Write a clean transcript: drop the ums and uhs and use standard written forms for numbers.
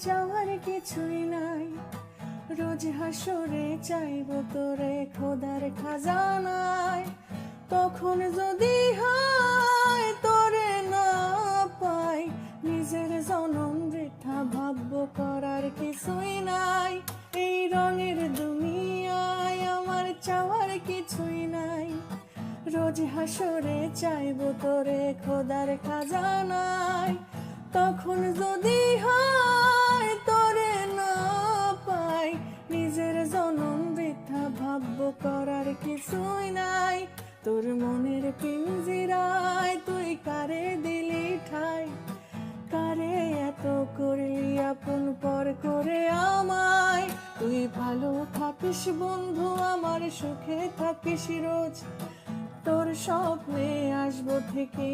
চাওয়ার কিছুই নাই, রোজ হাসরে চাইবো তোরে খোদার খাজানায়। তখন যদি হয় তোরে না পাই, নিজের জনম বৃথা ভাববো করার কিছুই নাই। এই রঙের দুনিয়ায় আমার চাওয়ার কিছুই নাই, রোজ হাসরে চাইবো তোরে খোদার খাজানায়। তখন যদি হয় তোরে না পাই, নিজের জনম বৃথা ভাববো করার কিছুই নাই। তোর মনের পিঞ্জিরায় তুই কারে দিলি ঠাই, কারে এত করলি আপন পর করে আমায়। তুই ভালো থাকিস বন্ধু আমার, সুখে থাকিস রোজ, তোর স্বপ্নে আসবো থেকে।